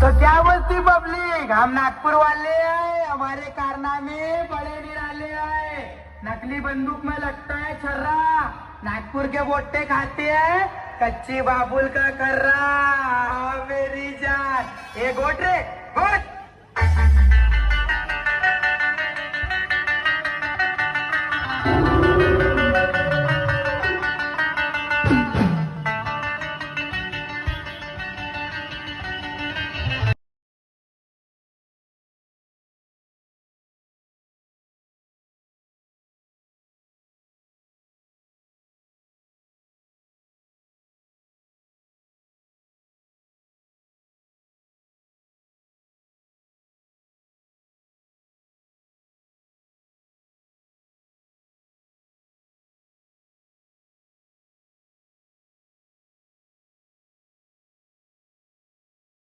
तो क्या बोलती पब्लिक, हम नागपुर वाले हैं, हमारे कारनामे बड़े निराले हैं। नकली बंदूक में लगता है छर्रा, नागपुर के बोटे खाते हैं कच्ची बाबुल का कर्रा। हाँ, मेरी जान ये गोट रे गोट।